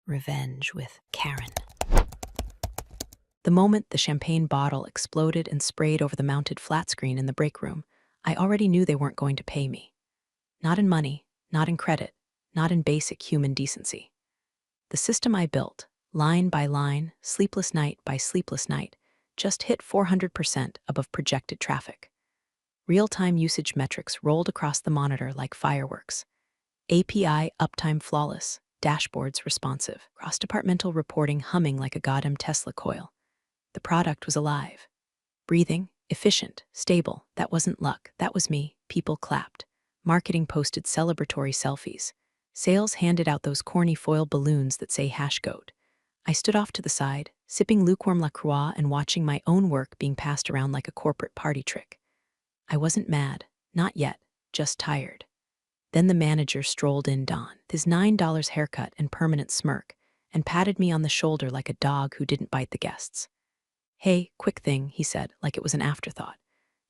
Revenge with Karen. The moment the champagne bottle exploded and sprayed over the mounted flat screen in the break room, I already knew they weren't going to pay me. Not in money, not in credit, not in basic human decency. The system I built, line by line, sleepless night by sleepless night, just hit 400% above projected traffic. Real-time usage metrics rolled across the monitor like fireworks. API uptime flawless, dashboards responsive, cross-departmental reporting humming like a goddamn Tesla coil. The product was alive. Breathing, efficient, stable. That wasn't luck, that was me. People clapped. Marketing posted celebratory selfies. Sales handed out those corny foil balloons that say #goat. I stood off to the side, sipping lukewarm La Croix and watching my own work being passed around like a corporate party trick. I wasn't mad, not yet, just tired. Then the manager strolled in, Don, his $9 haircut and permanent smirk, and patted me on the shoulder like a dog who didn't bite the guests. "Hey, quick thing," he said, like it was an afterthought.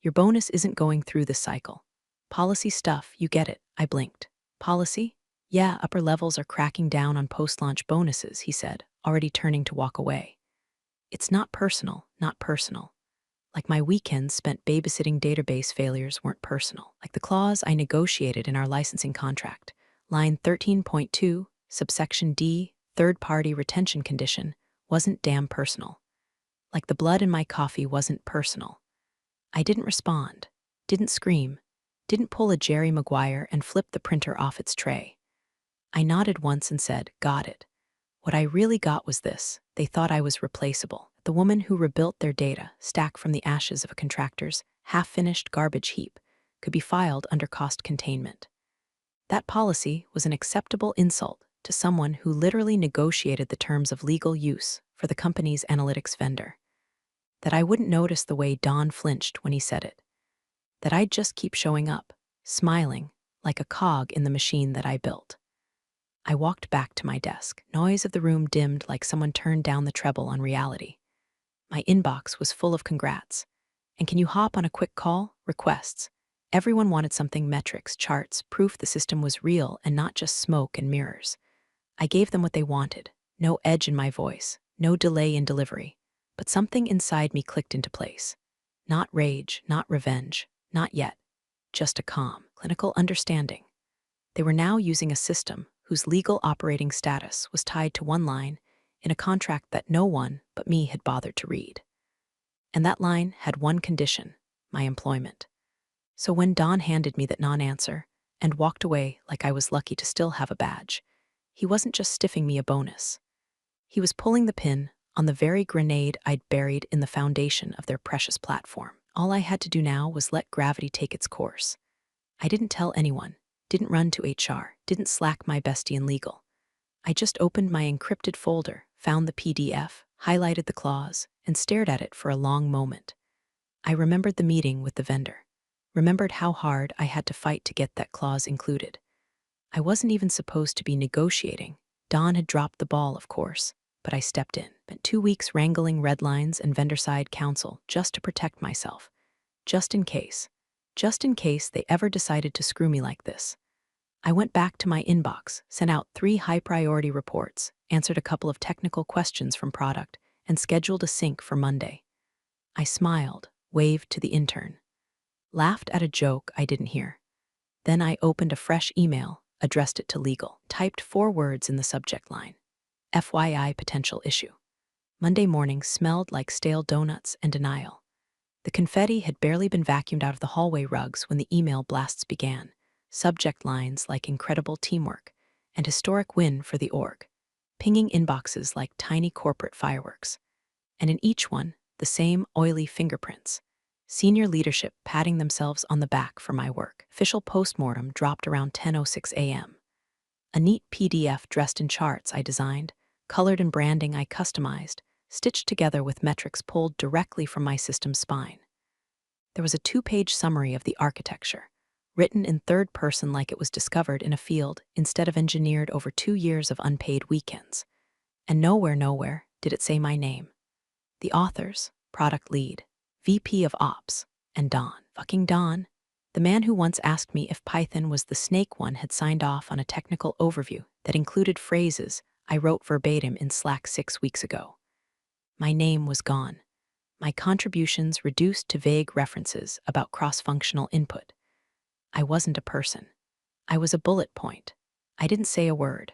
"Your bonus isn't going through this cycle. Policy stuff, you get it." I blinked. "Policy? Yeah, upper levels are cracking down on post-launch bonuses," he said, already turning to walk away. "It's not personal, not personal. Like my weekends spent babysitting database failures weren't personal. Like the clause I negotiated in our licensing contract, line 13.2, subsection D, third-party retention condition, wasn't damn personal. Like the blood in my coffee wasn't personal." I didn't respond, didn't scream, didn't pull a Jerry Maguire and flip the printer off its tray. I nodded once and said, "Got it." What I really got was this: they thought I was replaceable. The woman who rebuilt their data, stacked from the ashes of a contractor's half-finished garbage heap, could be filed under cost containment. That policy was an acceptable insult to someone who literally negotiated the terms of legal use for the company's analytics vendor. That I wouldn't notice the way Don flinched when he said it. That I'd just keep showing up, smiling, like a cog in the machine that I built. I walked back to my desk. Noise of the room dimmed like someone turned down the treble on reality. My inbox was full of congrats. And can you hop on a quick call? Requests. Everyone wanted something: metrics, charts, proof the system was real and not just smoke and mirrors. I gave them what they wanted. No edge in my voice, no delay in delivery. But something inside me clicked into place. Not rage, not revenge, not yet. Just a calm, clinical understanding. They were now using a system whose legal operating status was tied to one line in a contract that no one but me had bothered to read. And that line had one condition: my employment. So when Don handed me that non-answer and walked away like I was lucky to still have a badge, he wasn't just stiffing me a bonus. He was pulling the pin on the very grenade I'd buried in the foundation of their precious platform. All I had to do now was let gravity take its course. I didn't tell anyone, didn't run to HR, didn't slack my bestie in legal. I just opened my encrypted folder, found the PDF, highlighted the clause, and stared at it for a long moment. I remembered the meeting with the vendor, remembered how hard I had to fight to get that clause included. I wasn't even supposed to be negotiating. Don had dropped the ball, of course, but I stepped in. Spent 2 weeks wrangling red lines and vendor-side counsel just to protect myself, just in case they ever decided to screw me like this. I went back to my inbox, sent out 3 high-priority reports, answered a couple of technical questions from product, and scheduled a sync for Monday. I smiled, waved to the intern, laughed at a joke I didn't hear. Then I opened a fresh email, addressed it to legal, typed 4 words in the subject line: FYI potential issue. Monday morning smelled like stale donuts and denial. The confetti had barely been vacuumed out of the hallway rugs when the email blasts began. Subject lines like incredible teamwork and historic win for the org, pinging inboxes like tiny corporate fireworks. And in each one, the same oily fingerprints. Senior leadership patting themselves on the back for my work. Official postmortem dropped around 10:06 a.m. A neat PDF dressed in charts I designed, colored and branding I customized, stitched together with metrics pulled directly from my system's spine. There was a 2-page summary of the architecture, written in third person like it was discovered in a field instead of engineered over 2 years of unpaid weekends. And nowhere did it say my name. The authors, product lead, VP of Ops, and Don. Fucking Don. The man who once asked me if Python was the snake one had signed off on a technical overview that included phrases I wrote verbatim in Slack 6 weeks ago. My name was gone. My contributions reduced to vague references about cross-functional input. I wasn't a person. I was a bullet point. I didn't say a word.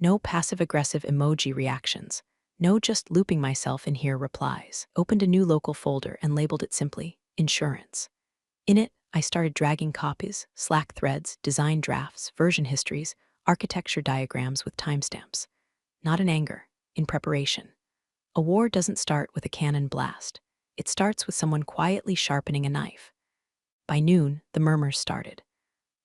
No passive-aggressive emoji reactions. No just looping myself in here replies. Opened a new local folder and labeled it simply, Insurance. In it, I started dragging copies, Slack threads, design drafts, version histories, architecture diagrams with timestamps. Not in anger, in preparation. A war doesn't start with a cannon blast. It starts with someone quietly sharpening a knife. By noon, the murmurs started.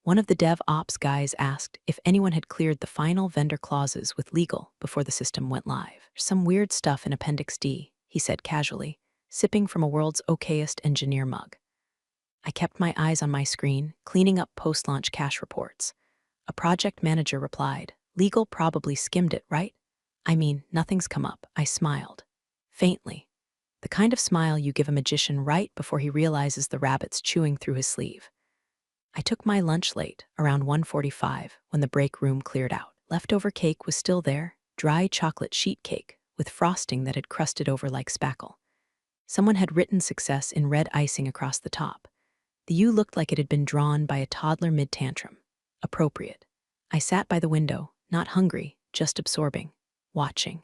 One of the dev ops guys asked if anyone had cleared the final vendor clauses with legal before the system went live. Some weird stuff in Appendix D, he said casually, sipping from a world's okayest engineer mug. I kept my eyes on my screen, cleaning up post-launch cash reports. A project manager replied, "Legal probably skimmed it, right?" "I mean, nothing's come up," I smiled. Faintly. The kind of smile you give a magician right before he realizes the rabbit's chewing through his sleeve. I took my lunch late, around 1:45, when the break room cleared out. Leftover cake was still there, dry chocolate sheet cake, with frosting that had crusted over like spackle. Someone had written success in red icing across the top. The U looked like it had been drawn by a toddler mid-tantrum. Appropriate. I sat by the window, not hungry, just absorbing, watching.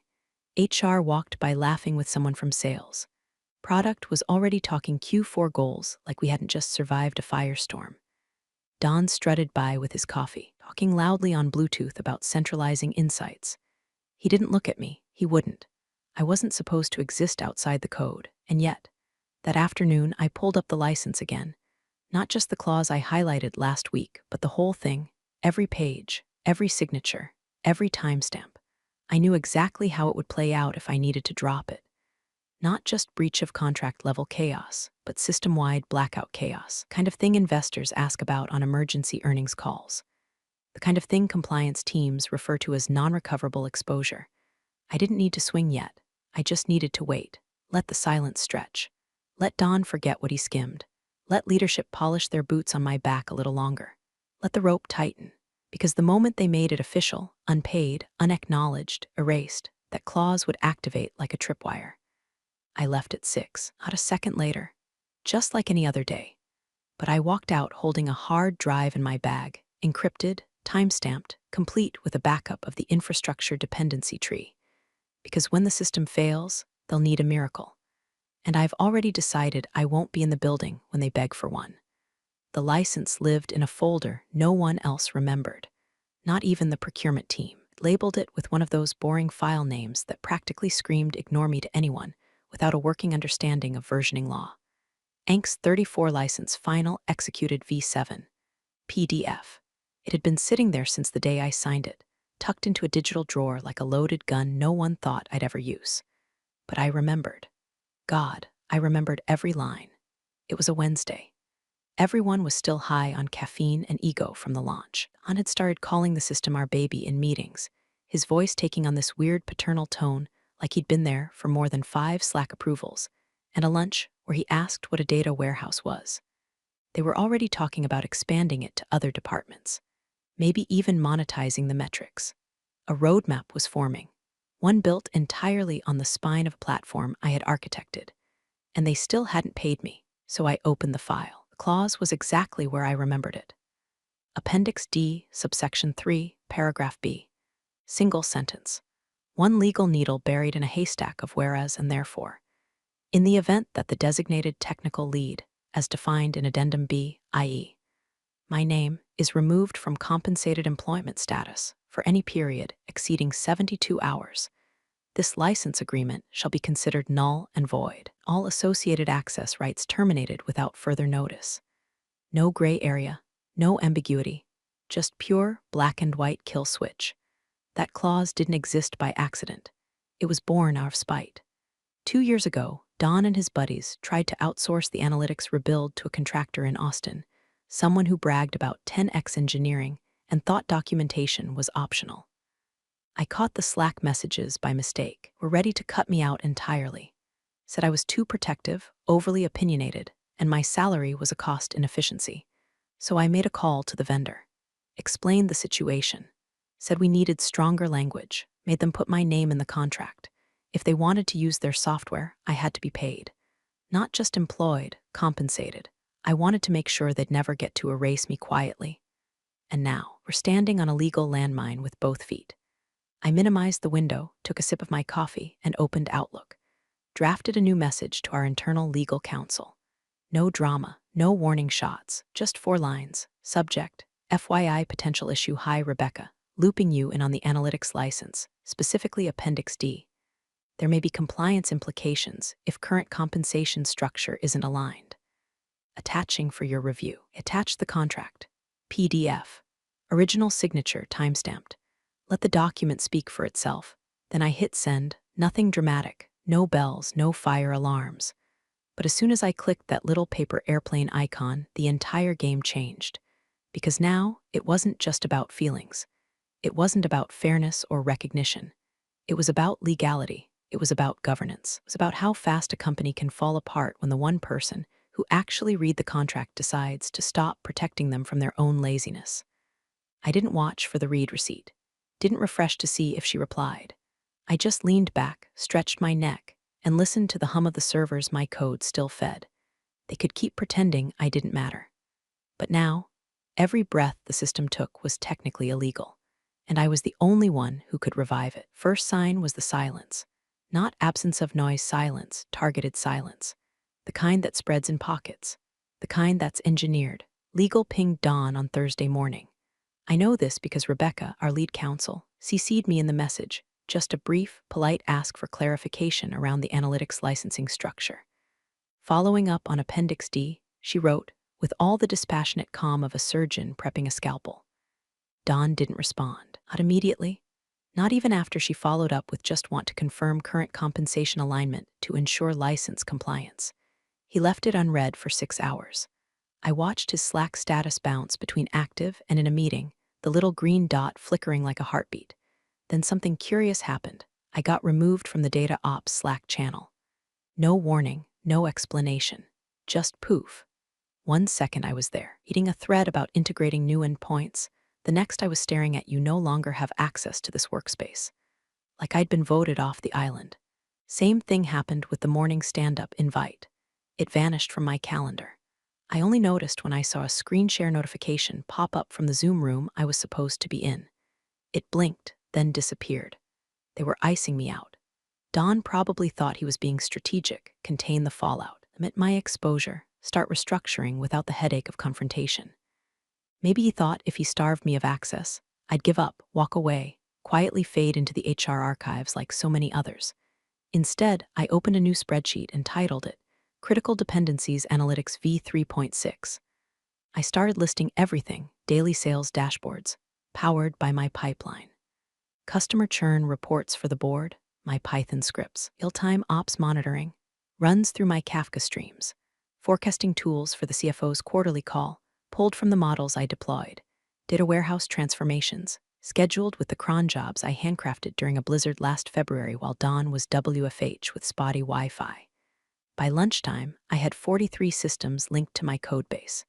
HR walked by laughing with someone from sales. Product was already talking Q4 goals like we hadn't just survived a firestorm. Don strutted by with his coffee, talking loudly on Bluetooth about centralizing insights. He didn't look at me. He wouldn't. I wasn't supposed to exist outside the code, and yet, that afternoon I pulled up the license again. Not just the clause I highlighted last week, but the whole thing, every page, every signature, every timestamp. I knew exactly how it would play out if I needed to drop it. Not just breach of contract level chaos, but system-wide blackout chaos, kind of thing investors ask about on emergency earnings calls. The kind of thing compliance teams refer to as non-recoverable exposure. I didn't need to swing yet. I just needed to wait. Let the silence stretch. Let Don forget what he skimmed. Let leadership polish their boots on my back a little longer. Let the rope tighten. Because the moment they made it official, unpaid, unacknowledged, erased, that clause would activate like a tripwire. I left at 6, not a second later. Just like any other day. But I walked out holding a hard drive in my bag, encrypted, time-stamped, complete with a backup of the infrastructure dependency tree. Because when the system fails, they'll need a miracle. And I've already decided I won't be in the building when they beg for one. The license lived in a folder no one else remembered, not even the procurement team. Labeled it with one of those boring file names that practically screamed ignore me to anyone without a working understanding of versioning law. ANK's 34 license final executed V7. PDF. It had been sitting there since the day I signed it, tucked into a digital drawer like a loaded gun no one thought I'd ever use. But I remembered. God, I remembered every line. It was a Wednesday. Everyone was still high on caffeine and ego from the launch. Han had started calling the system our baby in meetings, his voice taking on this weird paternal tone like he'd been there for more than 5 Slack approvals, and a lunch where he asked what a data warehouse was. They were already talking about expanding it to other departments, maybe even monetizing the metrics. A roadmap was forming, one built entirely on the spine of a platform I had architected, and they still hadn't paid me, so I opened the file. The clause was exactly where I remembered it. Appendix D, subsection 3, paragraph B. Single sentence. One legal needle buried in a haystack of whereas and therefore. In the event that the designated technical lead, as defined in Addendum B, i.e., my name, is removed from compensated employment status for any period exceeding 72 hours, this license agreement shall be considered null and void. All associated access rights terminated without further notice. No gray area, no ambiguity, just pure black and white kill switch. That clause didn't exist by accident. It was born out of spite. 2 years ago, Don and his buddies tried to outsource the analytics rebuild to a contractor in Austin, someone who bragged about 10x engineering and thought documentation was optional. I caught the Slack messages by mistake, were ready to cut me out entirely. Said I was too protective, overly opinionated, and my salary was a cost inefficiency. So I made a call to the vendor. Explained the situation. Said we needed stronger language, made them put my name in the contract. If they wanted to use their software, I had to be paid. Not just employed, compensated. I wanted to make sure they'd never get to erase me quietly. And now, we're standing on a legal landmine with both feet. I minimized the window, took a sip of my coffee, and opened Outlook. Drafted a new message to our internal legal counsel. No drama, no warning shots, just 4 lines. Subject, FYI potential issue. Hi Rebecca, looping you in on the analytics license, specifically Appendix D. There may be compliance implications if current compensation structure isn't aligned. Attaching for your review. Attach the contract. PDF. Original signature timestamped. Let the document speak for itself. Then I hit send, nothing dramatic, no bells, no fire alarms. But as soon as I clicked that little paper airplane icon, the entire game changed. Because now, it wasn't just about feelings. It wasn't about fairness or recognition. It was about legality. It was about governance. It was about how fast a company can fall apart when the one person who actually read the contract decides to stop protecting them from their own laziness. I didn't watch for the read receipt. Didn't refresh to see if she replied. I just leaned back, stretched my neck, and listened to the hum of the servers my code still fed. They could keep pretending I didn't matter. But now, every breath the system took was technically illegal, and I was the only one who could revive it. First sign was the silence. Not absence of noise silence, targeted silence. The kind that spreads in pockets. The kind that's engineered. Legal pinged Dawn on Thursday morning. I know this because Rebecca, our lead counsel, CC'd me in the message, just a brief, polite ask for clarification around the analytics licensing structure. Following up on Appendix D, she wrote, with all the dispassionate calm of a surgeon prepping a scalpel. Dawn didn't respond. Not immediately. Not even after she followed up with just want to confirm current compensation alignment to ensure license compliance. He left it unread for 6 hours. I watched his Slack status bounce between active and in a meeting, the little green dot flickering like a heartbeat. Then something curious happened. I got removed from the data ops Slack channel. No warning, no explanation. Just poof. 1 second I was there, eating a thread about integrating new endpoints. The next I was staring at you no longer have access to this workspace. Like I'd been voted off the island. Same thing happened with the morning stand-up invite. It vanished from my calendar. I only noticed when I saw a screen share notification pop up from the Zoom room I was supposed to be in. It blinked, then disappeared. They were icing me out. Don probably thought he was being strategic, contain the fallout, limit my exposure, start restructuring without the headache of confrontation. Maybe he thought if he starved me of access, I'd give up, walk away, quietly fade into the HR archives like so many others. Instead, I opened a new spreadsheet and titled it, Critical Dependencies Analytics v3.6. I started listing everything, daily sales dashboards, powered by my pipeline. Customer churn reports for the board, my Python scripts, real-time ops monitoring, runs through my Kafka streams, forecasting tools for the CFO's quarterly call, pulled from the models I deployed, data warehouse transformations, scheduled with the cron jobs I handcrafted during a blizzard last February while Dawn was WFH with spotty Wi-Fi. By lunchtime, I had 43 systems linked to my codebase.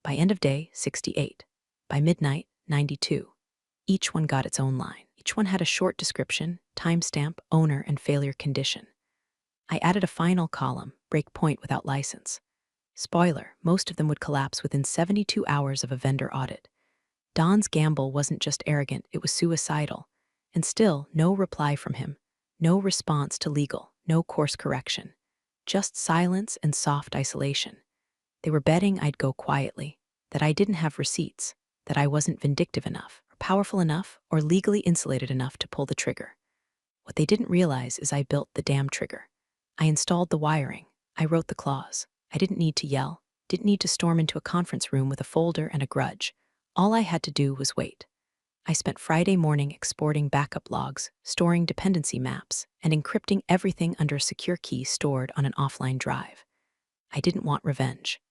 By end of day, 68. By midnight, 92. Each one got its own line. Each one had a short description, timestamp, owner, and failure condition. I added a final column, breakpoint without license. Spoiler, most of them would collapse within 72 hours of a vendor audit. Don's gamble wasn't just arrogant, it was suicidal. And still, no reply from him. No response to legal, no course correction. Just silence and soft isolation. They were betting I'd go quietly, that I didn't have receipts, that I wasn't vindictive enough, or powerful enough, or legally insulated enough to pull the trigger. What they didn't realize is I built the damn trigger. I installed the wiring. I wrote the clause. I didn't need to yell, didn't need to storm into a conference room with a folder and a grudge. All I had to do was wait. I spent Friday morning exporting backup logs, storing dependency maps, and encrypting everything under a secure key stored on an offline drive. I didn't want revenge.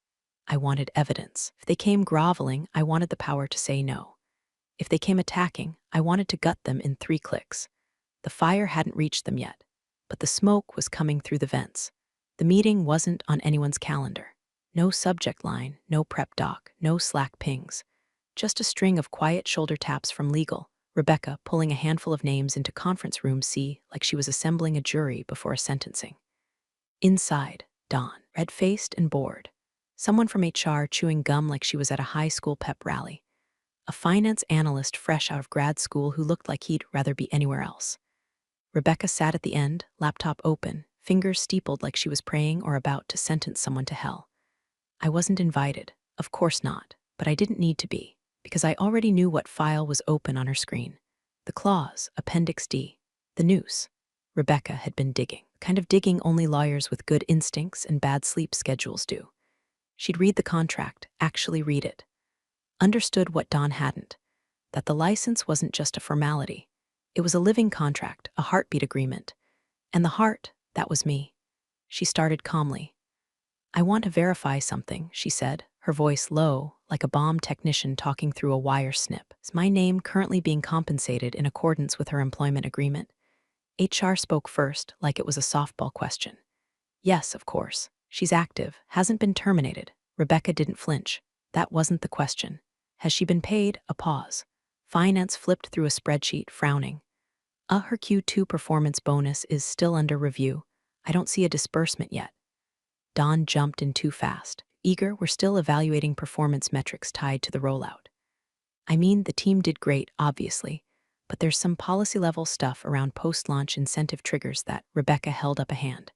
I wanted evidence. If they came groveling, I wanted the power to say no. If they came attacking, I wanted to gut them in 3 clicks. The fire hadn't reached them yet, but the smoke was coming through the vents. The meeting wasn't on anyone's calendar. No subject line, no prep doc, no Slack pings. Just a string of quiet shoulder taps from legal, Rebecca pulling a handful of names into conference room C like she was assembling a jury before a sentencing. Inside, Dawn, red-faced and bored. Someone from HR chewing gum like she was at a high school pep rally. A finance analyst fresh out of grad school who looked like he'd rather be anywhere else. Rebecca sat at the end, laptop open, fingers steepled like she was praying or about to sentence someone to hell. I wasn't invited, of course not, but I didn't need to be, because I already knew what file was open on her screen. The clause, Appendix D, the noose. Rebecca had been digging, kind of digging only lawyers with good instincts and bad sleep schedules do. She'd read the contract, actually read it. Understood what Dawn hadn't, that the license wasn't just a formality. It was a living contract, a heartbeat agreement. And the heart, that was me. She started calmly. I want to verify something, she said, her voice low, like a bomb technician talking through a wire snip. Is my name currently being compensated in accordance with her employment agreement? HR spoke first, like it was a softball question. Yes, of course. She's active, hasn't been terminated. Rebecca didn't flinch. That wasn't the question. Has she been paid? A pause. Finance flipped through a spreadsheet, frowning. Her Q2 performance bonus is still under review. I don't see a disbursement yet. Dawn jumped in too fast. Eager, we're still evaluating performance metrics tied to the rollout. I mean, the team did great, obviously, but there's some policy-level stuff around post-launch incentive triggers that Rebecca held up a hand.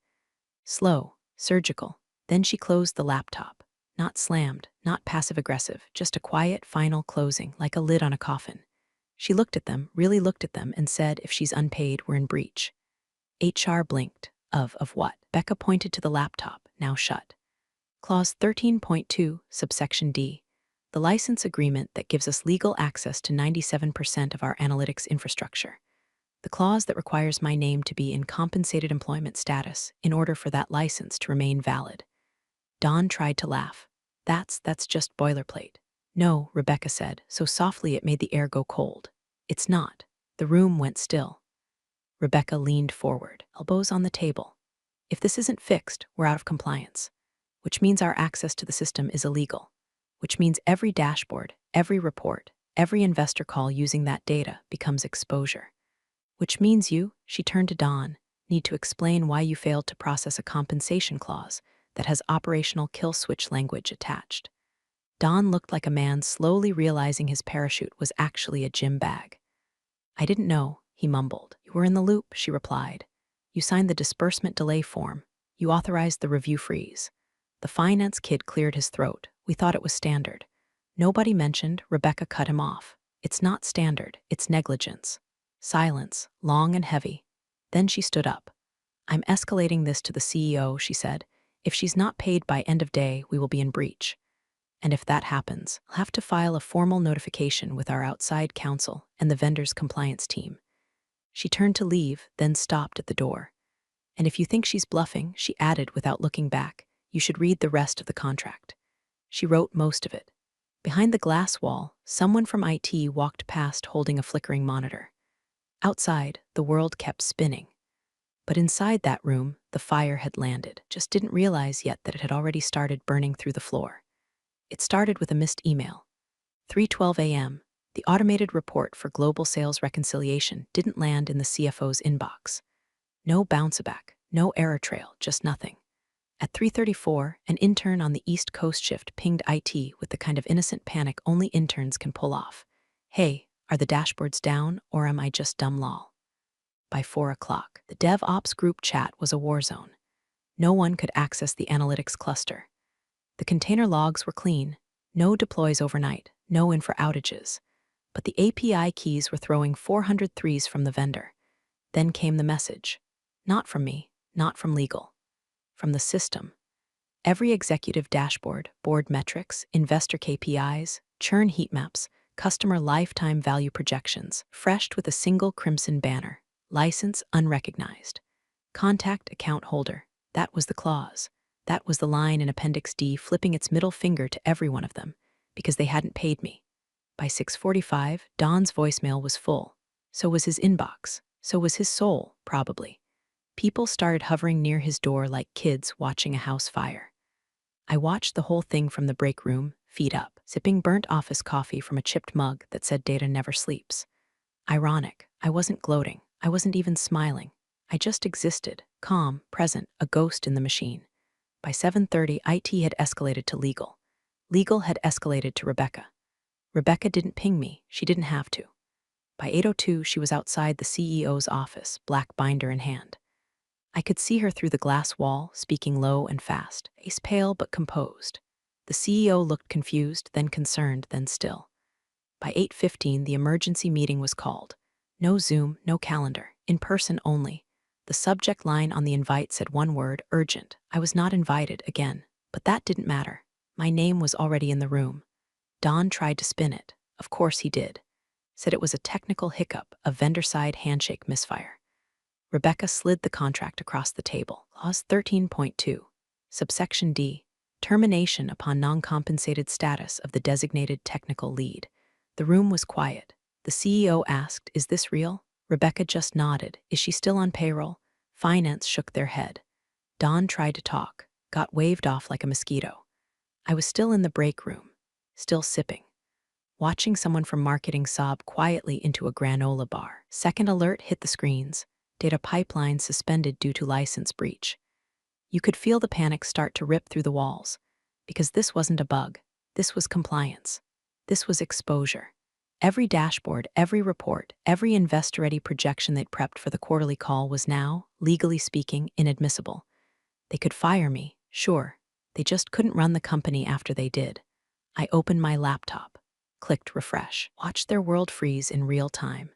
Slow, surgical. Then she closed the laptop. Not slammed, not passive-aggressive, just a quiet, final closing, like a lid on a coffin. She looked at them, really looked at them, and said, if she's unpaid, we're in breach. HR blinked. Of what? Becca pointed to the laptop, now shut. Clause 13.2, subsection D. The license agreement that gives us legal access to 97% of our analytics infrastructure. The clause that requires my name to be in compensated employment status in order for that license to remain valid. Dawn tried to laugh. That's just boilerplate. No, Rebecca said, so softly it made the air go cold. It's not. The room went still. Rebecca leaned forward, elbows on the table. If this isn't fixed, we're out of compliance. Which means our access to the system is illegal. Which means every dashboard, every report, every investor call using that data becomes exposure. Which means you, she turned to Dawn, need to explain why you failed to process a compensation clause that has operational kill switch language attached. Dawn looked like a man slowly realizing his parachute was actually a gym bag. I didn't know, he mumbled. You were in the loop, she replied. You signed the disbursement delay form. You authorized the review freeze. The finance kid cleared his throat. We thought it was standard. Nobody mentioned, Rebecca cut him off. It's not standard, it's negligence. Silence, long and heavy. Then she stood up. I'm escalating this to the CEO, she said. If she's not paid by end of day, we will be in breach. And if that happens, I'll have to file a formal notification with our outside counsel and the vendor's compliance team. She turned to leave, then stopped at the door. And if you think she's bluffing, she added without looking back, you should read the rest of the contract. She wrote most of it. Behind the glass wall, someone from IT walked past holding a flickering monitor. Outside, the world kept spinning. But inside that room, the fire had landed, just didn't realize yet that it had already started burning through the floor. It started with a missed email. 3:12 a.m., the automated report for global sales reconciliation didn't land in the CFO's inbox. No bounce-back, no error trail, just nothing. At 3:34, an intern on the East Coast shift pinged IT with the kind of innocent panic only interns can pull off. Hey, are the dashboards down, or am I just dumb lol? By 4 o'clock, the DevOps group chat was a war zone. No one could access the analytics cluster. The container logs were clean, no deploys overnight, no infra outages. But the API keys were throwing 400 threes from the vendor. Then came the message. Not from me, not from legal. From the system. Every executive dashboard, board metrics, investor KPIs, churn heat maps, customer lifetime value projections, freshed with a single crimson banner. License unrecognized. Contact account holder. That was the clause. That was the line in Appendix D flipping its middle finger to every one of them, because they hadn't paid me. By 6:45, Don's voicemail was full. So was his inbox. So was his soul, probably. People started hovering near his door like kids watching a house fire. I watched the whole thing from the break room, feet up, sipping burnt office coffee from a chipped mug that said data never sleeps. Ironic, I wasn't gloating, I wasn't even smiling. I just existed, calm, present, a ghost in the machine. By 7:30, IT had escalated to legal. Legal had escalated to Rebecca. Rebecca didn't ping me, she didn't have to. By 8:02, she was outside the CEO's office, black binder in hand. I could see her through the glass wall, speaking low and fast, face pale but composed. The CEO looked confused, then concerned, then still. By 8:15, the emergency meeting was called. No Zoom, no calendar, in person only. The subject line on the invite said one word, urgent. I was not invited again, but that didn't matter. My name was already in the room. Don tried to spin it. Of course he did. Said it was a technical hiccup, a vendor-side handshake misfire. Rebecca slid the contract across the table. Clause 13.2. Subsection D. Termination upon non-compensated status of the designated technical lead. The room was quiet. The CEO asked, "Is this real?" Rebecca just nodded. "Is she still on payroll?" Finance shook their head. Don tried to talk, got waved off like a mosquito. I was still in the break room, still sipping, watching someone from marketing sob quietly into a granola bar. Second alert hit the screens. Data pipeline suspended due to license breach. You could feel the panic start to rip through the walls. Because this wasn't a bug. This was compliance. This was exposure. Every dashboard, every report, every investor-ready projection they'd prepped for the quarterly call was now, legally speaking, inadmissible. They could fire me, sure. They just couldn't run the company after they did. I opened my laptop, clicked refresh, watched their world freeze in real time.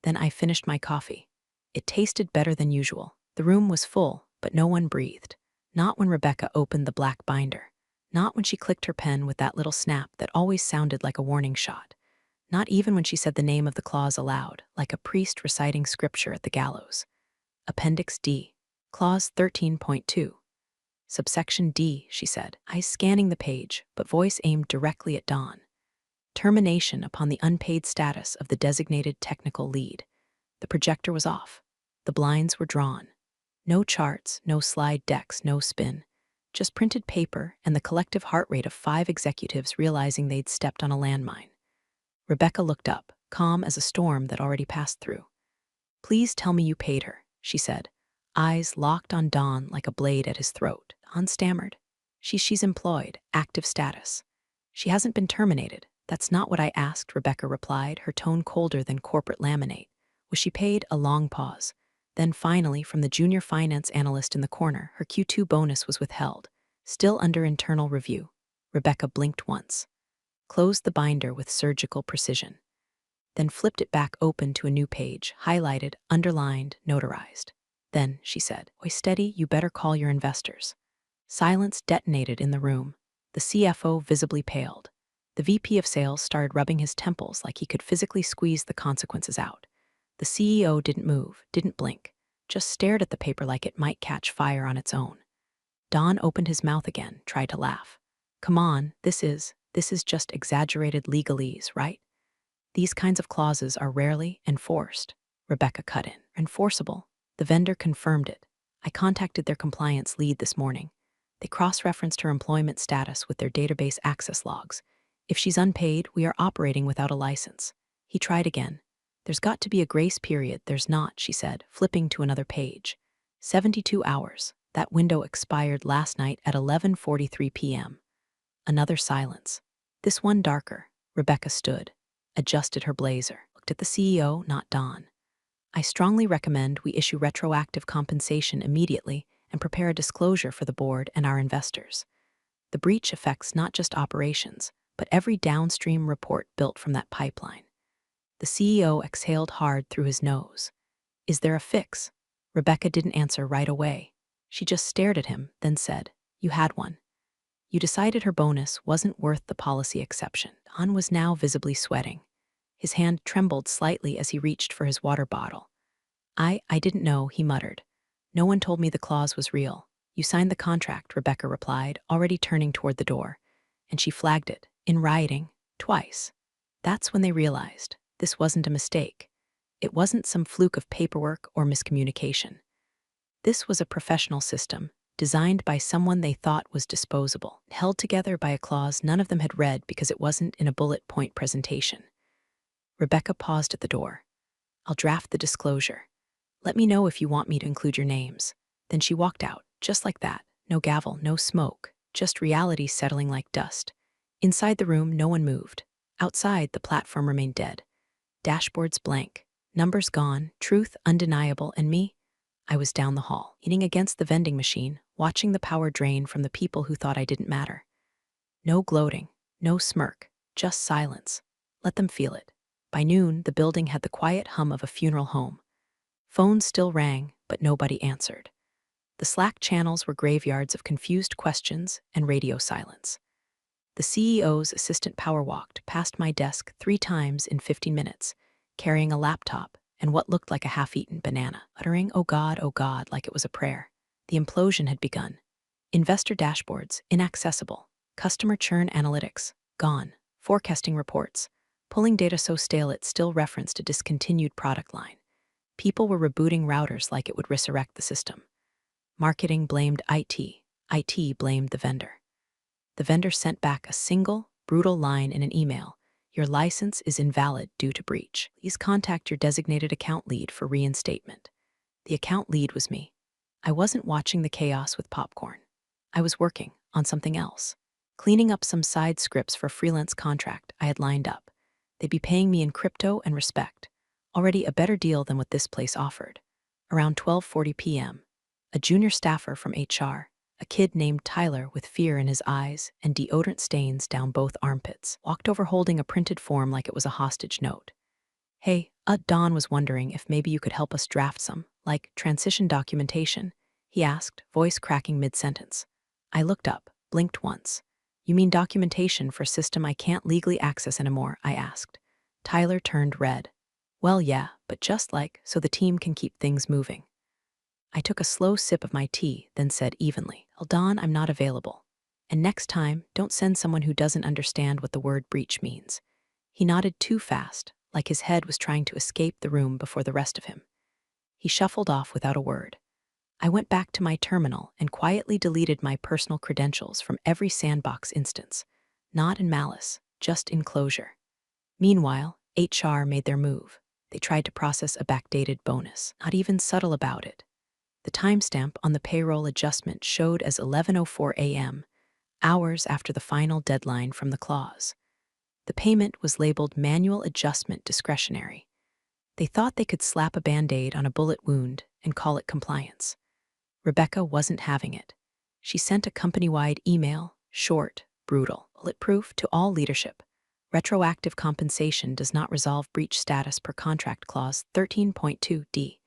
Then I finished my coffee. It tasted better than usual. The room was full, but no one breathed. Not when Rebecca opened the black binder. Not when she clicked her pen with that little snap that always sounded like a warning shot. Not even when she said the name of the clause aloud, like a priest reciting scripture at the gallows. Appendix D. Clause 13.2. Subsection D, she said, eyes scanning the page, but voice aimed directly at Don. Termination upon the unpaid status of the designated technical lead. The projector was off. The blinds were drawn. No charts, no slide decks, no spin. Just printed paper and the collective heart rate of 5 executives realizing they'd stepped on a landmine. Rebecca looked up, calm as a storm that already passed through. "Please tell me you paid her," she said, eyes locked on Don like a blade at his throat. Don stammered. She's employed, active status. She hasn't been terminated. That's not what I asked," Rebecca replied, her tone colder than corporate laminate. Was she paid? A long pause. Then finally, from the junior finance analyst in the corner, her Q2 bonus was withheld, still under internal review. Rebecca blinked once, closed the binder with surgical precision, then flipped it back open to a new page, highlighted, underlined, notarized. Then, she said, "Oi, steady, you better call your investors." Silence detonated in the room. The CFO visibly paled. The VP of sales started rubbing his temples like he could physically squeeze the consequences out. The CEO didn't move, didn't blink, just stared at the paper like it might catch fire on its own. Don opened his mouth again, tried to laugh. "Come on, this is just exaggerated legalese, right? These kinds of clauses are rarely enforced." Rebecca cut in. "Enforceable." The vendor confirmed it. "I contacted their compliance lead this morning. They cross-referenced her employment status with their database access logs. If she's unpaid, we are operating without a license." He tried again. "There's got to be a grace period." "There's not," she said, flipping to another page. 72 hours. That window expired last night at 11:43 p.m. Another silence. This one darker. Rebecca stood, adjusted her blazer, looked at the CEO, not Don. "I strongly recommend we issue retroactive compensation immediately and prepare a disclosure for the board and our investors. The breach affects not just operations, but every downstream report built from that pipeline." The CEO exhaled hard through his nose. "Is there a fix?" Rebecca didn't answer right away. She just stared at him, then said, "You had one. You decided her bonus wasn't worth the policy exception." Don was now visibly sweating. His hand trembled slightly as he reached for his water bottle. I didn't know," he muttered. "No one told me the clause was real." "You signed the contract," Rebecca replied, already turning toward the door. And she flagged it, in writing, twice. That's when they realized this wasn't a mistake. It wasn't some fluke of paperwork or miscommunication. This was a professional system, designed by someone they thought was disposable, held together by a clause none of them had read because it wasn't in a bullet point presentation. Rebecca paused at the door. I'll draft the disclosure. Let me know if you want me to include your names." Then she walked out, just like that. No gavel, no smoke, just reality settling like dust. Inside the room, no one moved. Outside, the platform remained dead. Dashboards blank, numbers gone, truth undeniable, and me? I was down the hall, leaning against the vending machine, watching the power drain from the people who thought I didn't matter. No gloating, no smirk, just silence. Let them feel it. By noon, the building had the quiet hum of a funeral home. Phones still rang, but nobody answered. The Slack channels were graveyards of confused questions and radio silence. The CEO's assistant power walked past my desk 3 times in 15 minutes, carrying a laptop and what looked like a half-eaten banana, uttering oh God," like it was a prayer. The implosion had begun. Investor dashboards, inaccessible. Customer churn analytics, gone. Forecasting reports, pulling data so stale it still referenced a discontinued product line. People were rebooting routers like it would resurrect the system. Marketing blamed IT. IT blamed the vendor. The vendor sent back a single, brutal line in an email. Your license is invalid due to breach. Please contact your designated account lead for reinstatement. The account lead was me. I wasn't watching the chaos with popcorn. I was working on something else, cleaning up some side scripts for a freelance contract I had lined up. They'd be paying me in crypto and respect, already a better deal than what this place offered. Around 12:40 p.m., a junior staffer from HR, a kid named Tyler with fear in his eyes and deodorant stains down both armpits, walked over holding a printed form like it was a hostage note. "Hey, Don was wondering if maybe you could help us draft some, like, transition documentation," he asked, voice cracking mid-sentence. I looked up, blinked once. "You mean documentation for a system I can't legally access anymore?" I asked. Tyler turned red. "Well, yeah, but just like, so the team can keep things moving." I took a slow sip of my tea, then said evenly, "Don, I'm not available. And next time, don't send someone who doesn't understand what the word breach means." He nodded too fast, like his head was trying to escape the room before the rest of him. He shuffled off without a word. I went back to my terminal and quietly deleted my personal credentials from every sandbox instance. Not in malice, just in closure. Meanwhile, HR made their move. They tried to process a backdated bonus, not even subtle about it. The timestamp on the payroll adjustment showed as 11:04 a.m., hours after the final deadline from the clause. The payment was labeled manual adjustment discretionary. They thought they could slap a Band-Aid on a bullet wound and call it compliance. Rebecca wasn't having it. She sent a company-wide email, short, brutal, bulletproof, to all leadership. Retroactive compensation does not resolve breach status per contract clause 13.2d.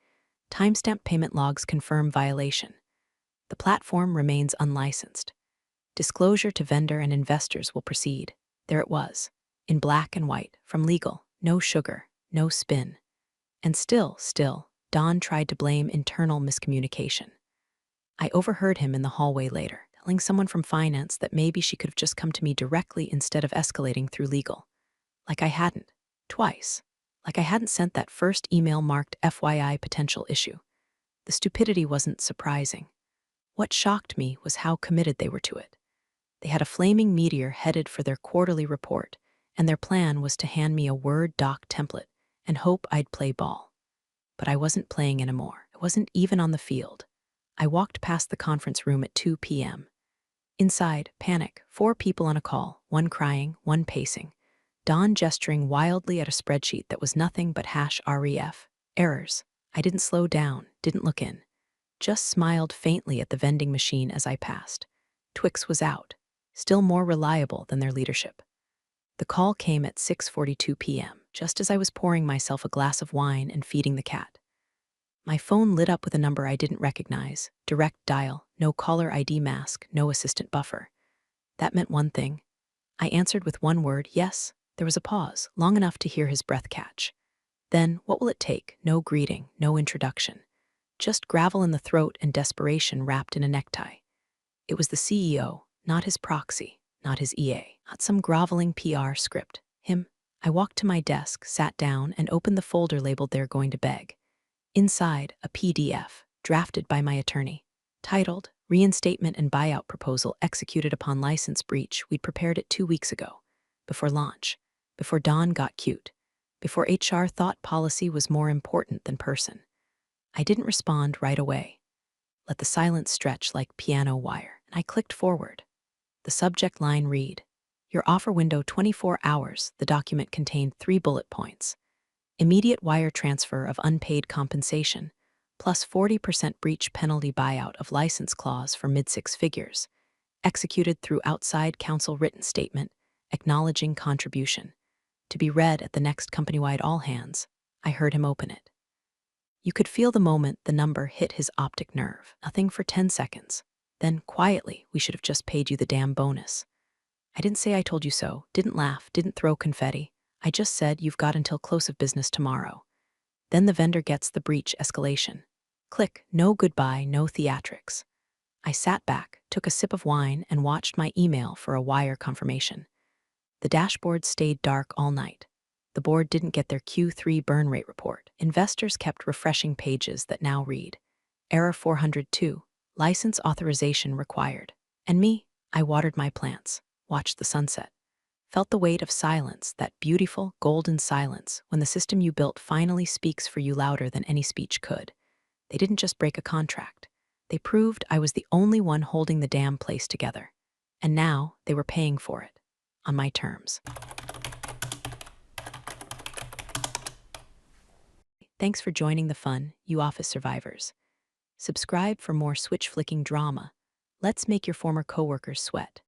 Timestamp payment logs confirm violation. The platform remains unlicensed. Disclosure to vendor and investors will proceed. There it was, in black and white, from legal, no sugar, no spin. And still, Don tried to blame internal miscommunication. I overheard him in the hallway later, telling someone from finance that maybe she could have just come to me directly instead of escalating through legal. Like I hadn't. Twice. Like I hadn't sent that first email marked FYI potential issue. The stupidity wasn't surprising. What shocked me was how committed they were to it. They had a flaming meteor headed for their quarterly report, and their plan was to hand me a Word doc template and hope I'd play ball. But I wasn't playing anymore. I wasn't even on the field. I walked past the conference room at 2 p.m. Inside, panic, 4 people on a call, one crying, one pacing. Don gesturing wildly at a spreadsheet that was nothing but #ref. Errors. I didn't slow down, didn't look in. Just smiled faintly at the vending machine as I passed. Twix was out, still more reliable than their leadership. The call came at 6:42 p.m., just as I was pouring myself a glass of wine and feeding the cat. My phone lit up with a number I didn't recognize, direct dial, no caller ID mask, no assistant buffer. That meant one thing. I answered with one word, yes. There was a pause, long enough to hear his breath catch. Then, what will it take? No greeting, no introduction. Just gravel in the throat and desperation wrapped in a necktie. It was the CEO, not his proxy, not his EA, not some groveling PR script. Him. I walked to my desk, sat down, and opened the folder labeled "They're Going to Beg." Inside, a PDF, drafted by my attorney, titled, "Reinstatement and Buyout Proposal Executed Upon License Breach." We'd prepared it 2 weeks ago, before launch, before Don got cute. before HR thought policy was more important than person. I didn't respond right away. Let the silence stretch like piano wire, and I clicked forward. The subject line read, "Your offer window 24 hours." The document contained 3 bullet points. Immediate wire transfer of unpaid compensation, plus 40% breach penalty buyout of license clause for mid-six figures, executed through outside counsel written statement, acknowledging contribution. To be read at the next company-wide all-hands. I heard him open it. You could feel the moment the number hit his optic nerve. Nothing for 10 seconds. Then, quietly, "We should have just paid you the damn bonus." I didn't say "I told you so," didn't laugh, didn't throw confetti. I just said, "You've got until close of business tomorrow." Then the vendor gets the breach escalation. Click, no goodbye, no theatrics. I sat back, took a sip of wine, and watched my email for a wire confirmation. The dashboard stayed dark all night. The board didn't get their Q3 burn rate report. Investors kept refreshing pages that now read, "Error 402, license authorization required." And me, I watered my plants, watched the sunset, felt the weight of silence, that beautiful, golden silence, when the system you built finally speaks for you louder than any speech could. They didn't just break a contract. They proved I was the only one holding the damn place together. And now they were paying for it, on my terms. Thanks for joining the fun, you office survivors. Subscribe for more switch-flicking drama. Let's make your former coworkers sweat.